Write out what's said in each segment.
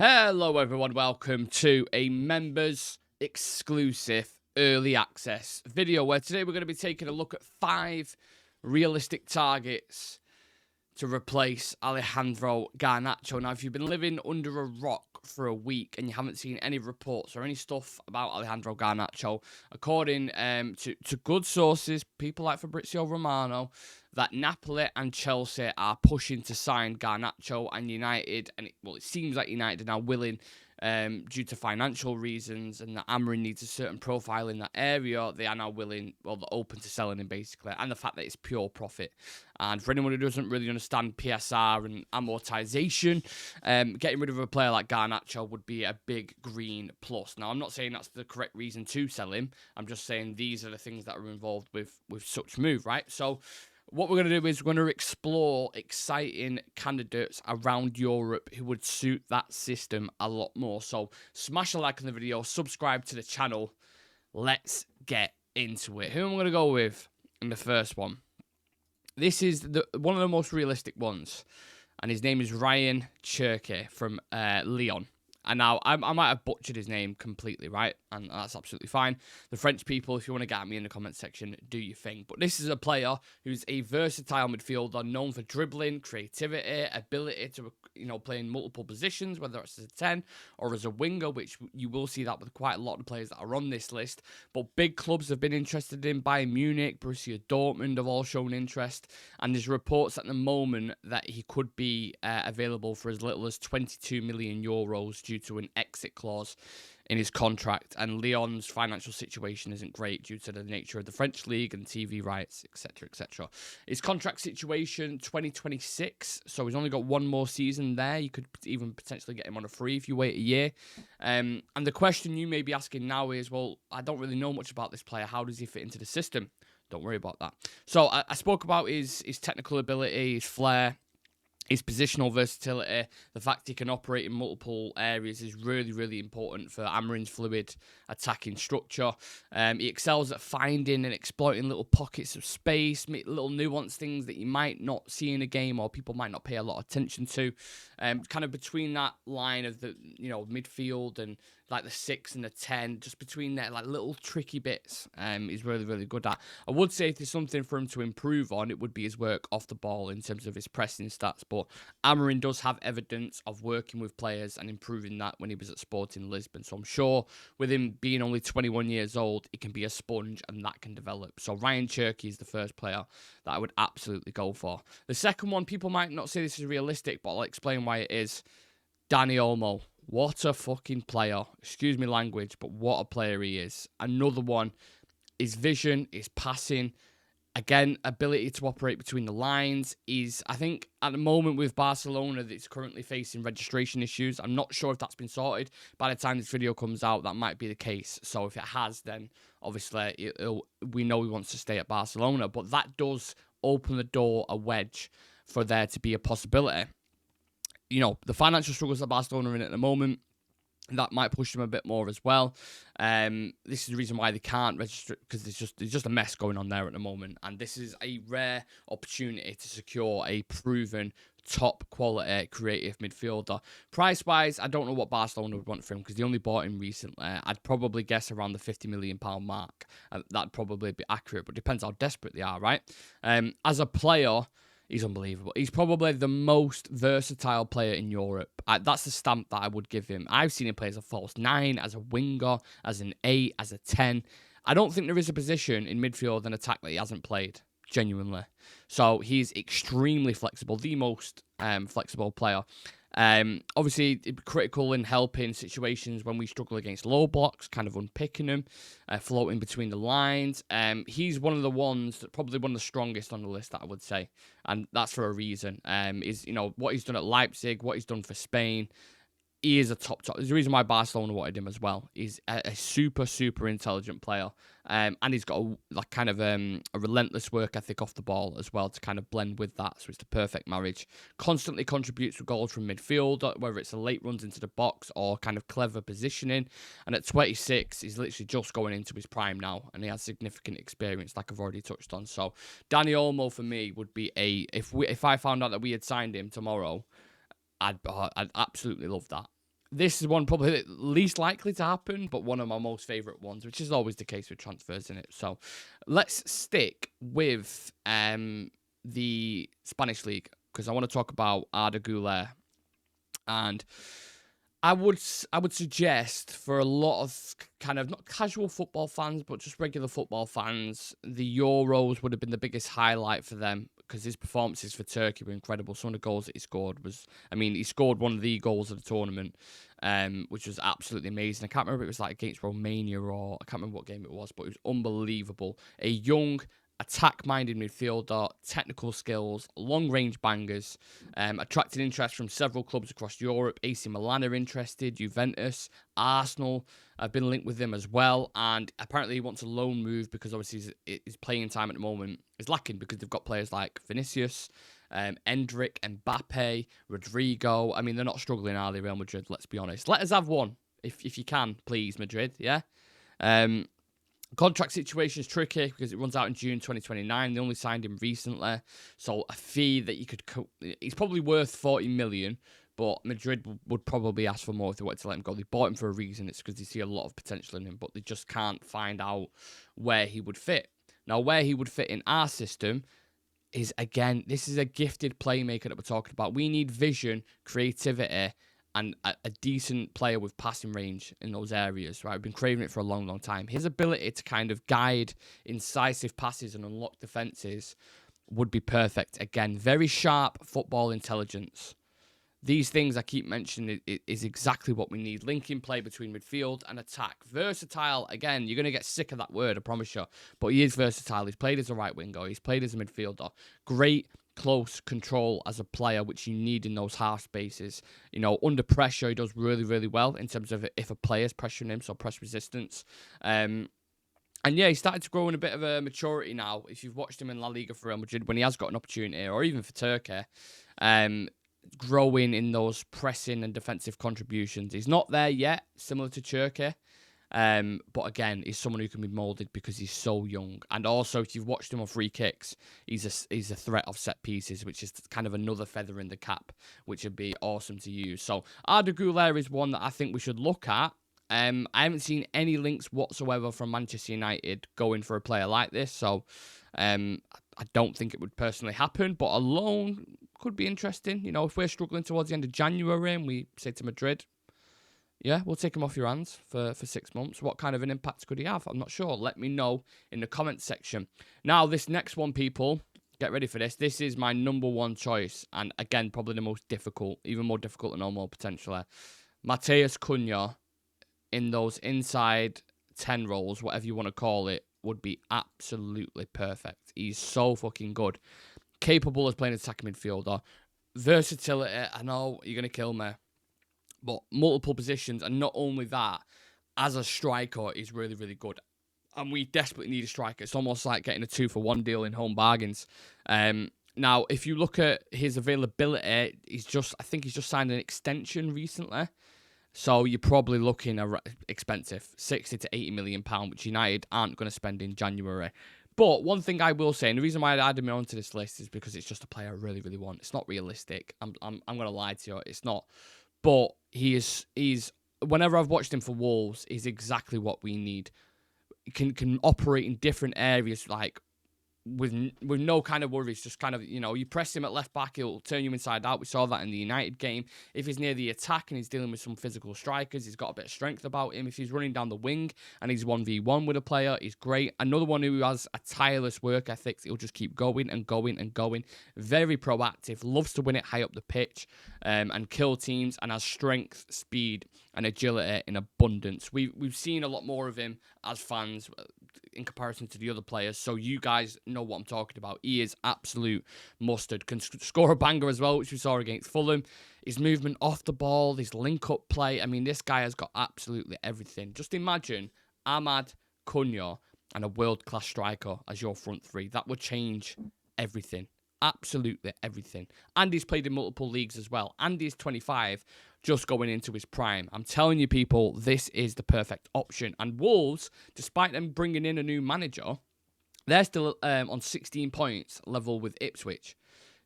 Hello everyone, welcome to a members exclusive early access video where today we're going to be taking a look at 5 realistic targets to replace Alejandro Garnacho. Now, if you've been living under a rock for a week and you haven't seen any reports or any stuff about Alejandro Garnacho, according to good sources, people like Fabrizio Romano, that Napoli and Chelsea are pushing to sign Garnacho, and United, and it seems like United are now willing, due to financial reasons, and that Amorim needs a certain profile in that area, they are now willing, they're open to selling him basically, and the fact that it's pure profit. And for anyone who doesn't really understand PSR and amortization, getting rid of a player like Garnacho would be a big green plus. Now, I'm not saying that's the correct reason to sell him. I'm just saying these are the things that are involved with such move, right? So what we're going to do is we're going to explore exciting candidates around Europe who would suit that system a lot more. So smash a like on the video, subscribe to the channel. Let's get into it. Who am I going to go with in the first one? This is one of the most realistic ones, and his name is Ryan Cherki from Lyon. And now, I might have butchered his name completely, right? And that's absolutely fine. The French people, if you want to get at me in the comment section, do your thing. But this is a player who's a versatile midfielder, known for dribbling, creativity, ability to, play in multiple positions, whether it's as a 10 or as a winger, which you will see that with quite a lot of players that are on this list. But big clubs have been interested in. Bayern Munich, Borussia Dortmund have all shown interest. And there's reports at the moment that he could be available for as little as 22 million euros due to an exit clause in his contract, and Lyon's financial situation isn't great due to the nature of the French league and TV rights, etc., etc. His contract situation, 2026, so he's only got one more season there. You could even potentially get him on a free if you wait a year. And the question you may be asking now is, well, I don't really know much about this player. How does he fit into the system? Don't worry about that. So I spoke about his technical ability, his flair, his positional versatility. The fact he can operate in multiple areas is really, really important for Amorim's fluid attacking structure. He excels at finding and exploiting little pockets of space, little nuanced things that you might not see in a game or people might not pay a lot of attention to. Kind of between that line of the midfield and like the 6 and the 10, just between there, like little tricky bits, he's really, really good at. I would say if there's something for him to improve on, it would be his work off the ball in terms of his pressing stats. But Amorim does have evidence of working with players and improving that when he was at Sporting Lisbon. So I'm sure with him being only 21 years old, he can be a sponge and that can develop. So Ryan Cherki is the first player that I would absolutely go for. The second one, people might not say this is realistic, but I'll explain why it is. Dani Olmo. What a fucking player. Excuse me language, but what a player he is. Another one, his vision, his passing, again, ability to operate between the lines. I think, at the moment with Barcelona, that's currently facing registration issues. I'm not sure if that's been sorted. By the time this video comes out, that might be the case. So if it has, then obviously we know he wants to stay at Barcelona. But that does open the door a wedge for there to be a possibility. The financial struggles that Barcelona are in at the moment, that might push them a bit more as well. This is the reason why they can't register, because there's just a mess going on there at the moment. And this is a rare opportunity to secure a proven top quality creative midfielder. Price-wise, I don't know what Barcelona would want for him because they only bought him recently. I'd probably guess around the £50 million mark. That'd probably be accurate, but it depends how desperate they are, right? As a player, he's unbelievable. He's probably the most versatile player in Europe. That's the stamp that I would give him. I've seen him play as a false 9, as a winger, as an 8, as a 10. I don't think there is a position in midfield and attack that he hasn't played, genuinely. So he's extremely flexible, the most flexible player. Obviously, critical in helping situations when we struggle against low blocks, kind of unpicking them, floating between the lines. He's one of the ones, probably one of the strongest on the list, that I would say, and that's for a reason. Is what he's done at Leipzig, what he's done for Spain. He is a top. There's a reason why Barcelona wanted him as well. He's a super, super intelligent player. And he's got a relentless work ethic off the ball as well to kind of blend with that. So it's the perfect marriage. Constantly contributes to goals from midfield, whether it's a late runs into the box or kind of clever positioning. And at 26, he's literally just going into his prime now. And he has significant experience, like I've already touched on. So Dani Olmo for me would be if I found out that we had signed him tomorrow, I'd absolutely love that. this is one probably least likely to happen, but one of my most favourite ones, which is always the case with transfers in it. So let's stick with the Spanish league, because I want to talk about Arda Güler. And I would suggest for a lot of kind of not casual football fans, but just regular football fans, the Euros would have been the biggest highlight for them, because his performances for Turkey were incredible. Some of the goals that he scored was, I mean, he scored one of the goals of the tournament, which was absolutely amazing. I can't remember if it was like against Romania or I can't remember what game it was, but it was unbelievable. A young, attack-minded midfielder, technical skills, long-range bangers, attracted interest from several clubs across Europe. AC Milan are interested, Juventus, Arsenal have been linked with him as well, and apparently he wants a loan move because obviously his playing time at the moment is lacking because they've got players like Vinicius, Endrick, Mbappe, Rodrigo. I mean, they're not struggling, are they, Real Madrid? Let's be honest. Let us have one, if you can, please, Madrid, yeah? Contract situation is tricky because it runs out in June 2029. They only signed him recently. So a fee that you could... he's probably worth 40 million, but Madrid would probably ask for more if they wanted to let him go. They bought him for a reason. It's because they see a lot of potential in him, but they just can't find out where he would fit. Now, where he would fit in our system is, again, this is a gifted playmaker that we're talking about. We need vision, creativity, and a decent player with passing range in those areas, right? We've been craving it for a long, long time. His ability to kind of guide incisive passes and unlock defenses would be perfect. Again, very sharp football intelligence. These things I keep mentioning is exactly what we need. Linking play between midfield and attack. Versatile, again, you're going to get sick of that word, I promise you. But he is versatile. He's played as a right winger. He's played as a midfielder. Great close control as a player, which you need in those half spaces. You know, under pressure, he does really, really well in terms of if a player's pressuring him, so press resistance. And yeah, he's started to grow in a bit of a maturity now. If you've watched him in La Liga for Real Madrid, when he has got an opportunity, or even for Turkey, growing in those pressing and defensive contributions. He's not there yet, similar to Turkey. But again, he's someone who can be moulded because he's so young. And also, if you've watched him on free kicks, he's a threat of set pieces, which is kind of another feather in the cap, which would be awesome to use. So Arda Güler is one that I think we should look at. I haven't seen any links whatsoever from Manchester United going for a player like this. So I don't think it would personally happen, but a loan could be interesting. You know, if we're struggling towards the end of January and we say to Madrid, yeah, we'll take him off your hands for 6 months. What kind of an impact could he have? I'm not sure. Let me know in the comments section. Now, this next one, people, get ready for this. This is my number one choice. And again, probably the most difficult, even more difficult than normal, potentially. Matheus Cunha in those inside 10 roles, whatever you want to call it, would be absolutely perfect. He's so fucking good. Capable as playing attacking midfielder. Versatility. I know you're going to kill me. But multiple positions, and not only that, as a striker, he's really, really good. And we desperately need a striker. It's almost like getting a 2-for-1 deal in home bargains. Now, if you look at his availability, I think he's just signed an extension recently. So you're probably looking at expensive, 60 to 80 million pound, which United aren't going to spend in January. But one thing I will say, and the reason why I added him onto this list is because it's just a player I really, really want. It's not realistic. I'm going to lie to you. It's not. But he's whenever I've watched him for Wolves, he's exactly what we need. He can operate in different areas, like with no kind of worries. Just kind of, you know, you press him at left back, he'll turn you inside out. We saw that in the United game. If he's near the attack and he's dealing with some physical strikers, he's got a bit of strength about him. If he's running down the wing and he's 1v1 with a player, he's great. Another one who has a tireless work ethic. He'll just keep going and going and going. Very proactive, loves to win it high up the pitch and kill teams, and has strength, speed and agility in abundance. We've seen a lot more of him as fans in comparison to the other players, so you guys know what I'm talking about. He is absolute mustard. Can score a banger as well, which we saw against Fulham. His movement off the ball, his link-up play. I mean, this guy has got absolutely everything. Just imagine Ahmad, Cunha, and a world-class striker as your front three. That would change everything. Absolutely everything. And he's played in multiple leagues as well. And he's 25, just going into his prime. I'm telling you, people, this is the perfect option. And Wolves, despite them bringing in a new manager, they're still on 16 points, level with Ipswich,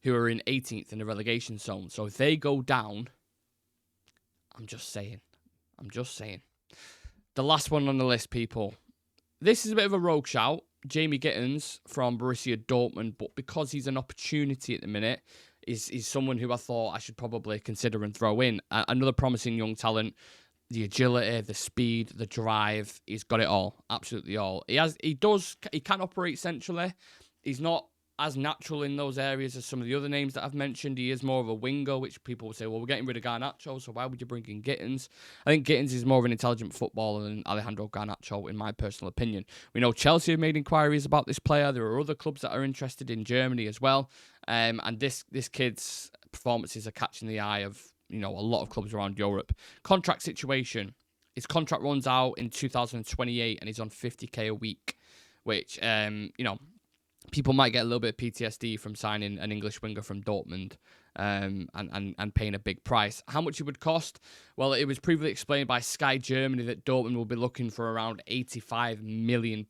who are in 18th in the relegation zone. So if they go down, I'm just saying. I'm just saying. The last one on the list, people. This is a bit of a rogue shout. Jamie Gittins from Borussia Dortmund, but because he's an opportunity at the minute, is someone who I thought I should probably consider and throw in. Another promising young talent. The agility, the speed, the drive, he's got it all. Absolutely all. He can operate centrally. He's not as natural in those areas as some of the other names that I've mentioned. He is more of a winger, which people will say, well, we're getting rid of Garnacho, so why would you bring in Gittins? I think Gittins is more of an intelligent footballer than Alejandro Garnacho, in my personal opinion. We know Chelsea have made inquiries about this player. There are other clubs that are interested in Germany as well. And this kid's performances are catching the eye of a lot of clubs around Europe. Contract situation. His contract runs out in 2028 and he's on 50k a week, which, people might get a little bit of PTSD from signing an English winger from Dortmund and paying a big price. How much it would cost? Well, it was previously explained by Sky Germany that Dortmund will be looking for around £85 million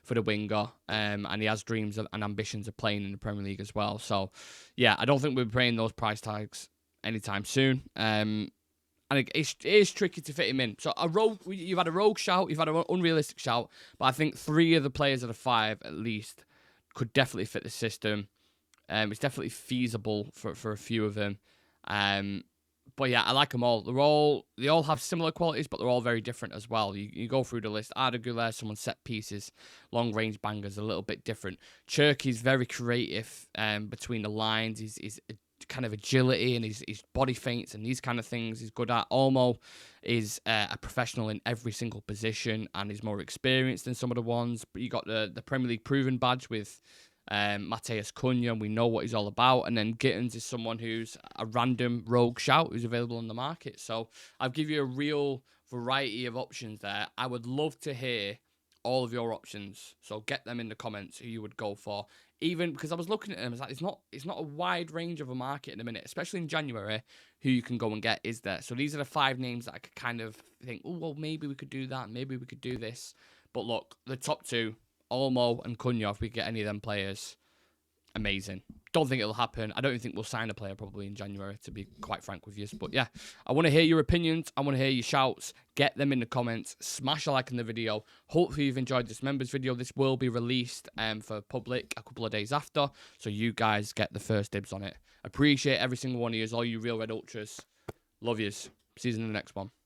for the winger, and he has dreams and ambitions of playing in the Premier League as well. So, yeah, I don't think we'll be paying those price tags anytime soon. And it is tricky to fit him in. So you've had a rogue shout, you've had an unrealistic shout, but I think 3 of the players out of 5 at least could definitely fit the system. It's definitely feasible for a few of them. But yeah, I like them all. They all have similar qualities, but they're all very different as well. You go through the list. Arda Güler, someone set pieces, long range bangers, a little bit different. Cherky's very creative between the lines. He's kind of agility and his body feints and these kind of things he's good at. Olmo is a professional in every single position and is more experienced than some of the ones. But you got the Premier League proven badge with Mateus Cunha, and we know what he's all about. And then Gittins is someone who's a random rogue shout who's available on the market. So I'll give you a real variety of options there. I would love to hear all of your options. So get them in the comments who you would go for. Even because I was looking at them, it's like it's not a wide range of a market in a minute, especially in January, who you can go and get is there. So these are the 5 names that I could kind of think, oh, well, maybe we could do that, maybe we could do this. But look, the top 2, Olmo and Cunha, if we get any of them players, amazing. Don't think it'll happen. I don't even think we'll sign a player probably in January, to be quite frank with you. But yeah, I want to hear your opinions. I want to hear your shouts. Get them in the comments. Smash a like on the video. Hopefully you've enjoyed this members video. This will be released for public a couple of days after, so you guys get the first dibs on it. Appreciate every single one of you, all you real Red Ultras. Love yous. See you in the next one.